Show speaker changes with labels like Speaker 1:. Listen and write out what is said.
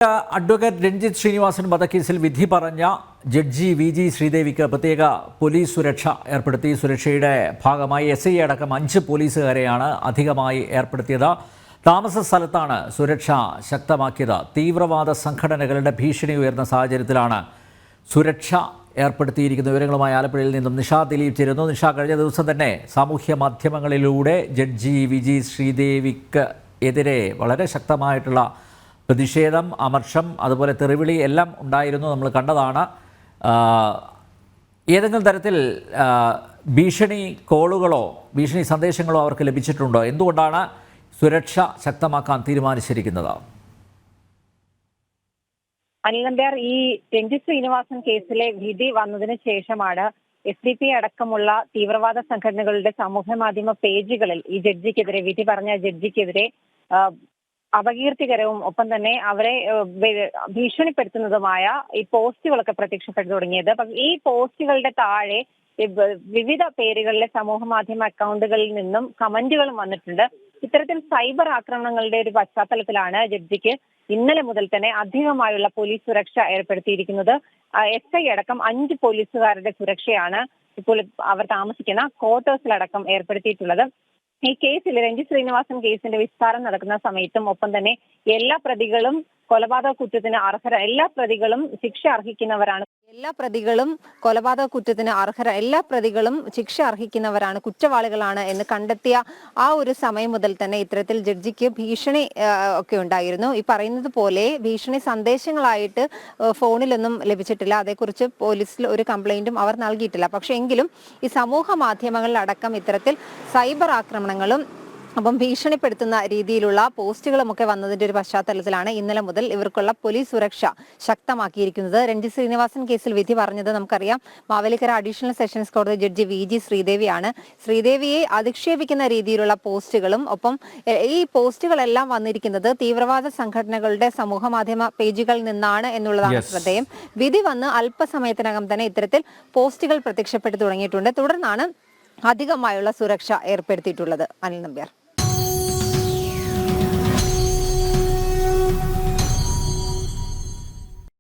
Speaker 1: Advocate Ranjith Sreenivasan വധക്കേസിൽ വിധി പറഞ്ഞ ജഡ്ജി വി.ജി. ശ്രീദേവിക്ക് പ്രത്യേക പോലീസ് സുരക്ഷ ഏർപ്പെടുത്തി. സുരക്ഷയുടെ ഭാഗമായി എസ്.ഐ അടക്കം 5 പോലീസുകാരെയാണ് അധികമായി ഏർപ്പെടുത്തിയത്. താമസ സ്ഥലത്താണ് സുരക്ഷ ശക്തമാക്കിയത്. തീവ്രവാദ സംഘടനകളുടെ ഭീഷണി ഉയർന്ന സാഹചര്യത്തിലാണ് സുരക്ഷ ഏർപ്പെടുത്തിയിരിക്കുന്ന വിവരങ്ങളുമായി ആലപ്പുഴയിൽ നിന്നും നിഷ ദിലീപ് ചേരുന്നു. നിഷ, കഴിഞ്ഞ ദിവസം തന്നെ സാമൂഹ്യ മാധ്യമങ്ങളിലൂടെ ജഡ്ജി വി.ജി. ശ്രീദേവിക്ക് എതിരെ വളരെ ശക്തമായിട്ടുള്ള പ്രതിഷേധം, അമർഷം, അതുപോലെ തെറിവിളി എല്ലാം ഉണ്ടായിരുന്നു, നമ്മൾ കണ്ടതാണ്. ഏതെങ്കിലും തരത്തിൽ ഭീഷണി കോളുകളോ ഭീഷണി സന്ദേശങ്ങളോ അവർക്ക് ലഭിച്ചിട്ടുണ്ടോ? എന്തുകൊണ്ടാണ് സുരക്ഷ ശക്തമാക്കാൻ തീരുമാനിച്ചിരിക്കുന്നത്?
Speaker 2: അനിൽ നമ്പ്യാർ, ഈ രഞ്ജിത്ത് ശ്രീനിവാസൻ കേസിലെ വിധി വന്നതിന് ശേഷമാണ് SDP അടക്കമുള്ള തീവ്രവാദ സംഘടനകളുടെ സമൂഹ മാധ്യമ പേജുകളിൽ ഈ ജഡ്ജിക്കെതിരെ, വിധി പറഞ്ഞ ജഡ്ജിക്കെതിരെ അപകീർത്തികരവും ഒപ്പം തന്നെ അവരെ ഭീഷണിപ്പെടുത്തുന്നതുമായ ഈ പോസ്റ്റുകളൊക്കെ പ്രത്യക്ഷപ്പെട്ടു തുടങ്ങിയത്. ഈ പോസ്റ്റുകളുടെ താഴെ വിവിധ പേരുകളിലെ സമൂഹ മാധ്യമ അക്കൗണ്ടുകളിൽ നിന്നും കമന്റുകളും വന്നിട്ടുണ്ട്. ഇത്തരത്തിൽ സൈബർ ആക്രമണങ്ങളുടെ ഒരു പശ്ചാത്തലത്തിലാണ് ജഡ്ജിക്ക് ഇന്നലെ മുതൽ തന്നെ അധികമായുള്ള പോലീസ് സുരക്ഷ ഏർപ്പെടുത്തിയിരിക്കുന്നത്. SI അടക്കം 5 പോലീസുകാരുടെ സുരക്ഷയാണ് ഇപ്പോൾ അവർ താമസിക്കുന്ന ക്വാർട്ടേഴ്സിലടക്കം ഏർപ്പെടുത്തിയിട്ടുള്ളത്. ഈ കേസിൽ രഞ്ജിത്ത് ശ്രീനിവാസൻ കേസിന്റെ വിസ്താരം നടക്കുന്ന സമയത്തും ഒപ്പം തന്നെ എല്ലാ പ്രതികളും കൊലപാതക കുറ്റത്തിന് എല്ലാ പ്രതികളും ശിക്ഷ അർഹിക്കുന്നവരാണ്. ശിക്ഷ അർഹിക്കുന്നവരാണ്, കുറ്റവാളികളാണ് എന്ന് കണ്ടെത്തിയ ആ ഒരു സമയം മുതൽ തന്നെ ഇത്തരത്തിൽ ജഡ്ജിക്ക് ഭീഷണി ഒക്കെ ഉണ്ടായിരുന്നു. ഈ പറയുന്നത് പോലെ ഭീഷണി സന്ദേശങ്ങളായിട്ട് ഫോണിലൊന്നും ലഭിച്ചിട്ടില്ല. അതേക്കുറിച്ച് പോലീസിൽ ഒരു കംപ്ലൈന്റും അവർ നൽകിയിട്ടില്ല. പക്ഷെ എങ്കിലും ഈ സമൂഹ മാധ്യമങ്ങളിലടക്കം ഇത്തരത്തിൽ സൈബർ ആക്രമണങ്ങളും അപ്പം ഭീഷണിപ്പെടുത്തുന്ന രീതിയിലുള്ള പോസ്റ്റുകളുമൊക്കെ വന്നതിന്റെ ഒരു പശ്ചാത്തലത്തിലാണ് ഇന്നലെ മുതൽ ഇവർക്കുള്ള പോലീസ് സുരക്ഷ ശക്തമാക്കിയിരിക്കുന്നത്. രഞ്ജിത്ത് ശ്രീനിവാസൻ കേസിൽ വിധി പറഞ്ഞത് നമുക്കറിയാം, മാവേലിക്കര അഡീഷണൽ സെഷൻസ് കോടതി ജഡ്ജി വി.ജി. ശ്രീദേവിയാണ്. ശ്രീദേവിയെ അധിക്ഷേപിക്കുന്ന രീതിയിലുള്ള പോസ്റ്റുകളും ഒപ്പം ഈ പോസ്റ്റുകളെല്ലാം വന്നിരിക്കുന്നത് തീവ്രവാദ സംഘടനകളുടെ സമൂഹ മാധ്യമ പേജുകളിൽ നിന്നാണ് എന്നുള്ളതാണ് ശ്രദ്ധേയം. വിധി വന്ന് അല്പസമയത്തിനകം തന്നെ ഇത്തരത്തിൽ പോസ്റ്റുകൾ പ്രത്യക്ഷപ്പെട്ടു തുടങ്ങിയിട്ടുണ്ട്. തുടർന്നാണ് അധികമായുള്ള സുരക്ഷ ഏർപ്പെടുത്തിയിട്ടുള്ളത്. അനിൽ നമ്പ്യാർ.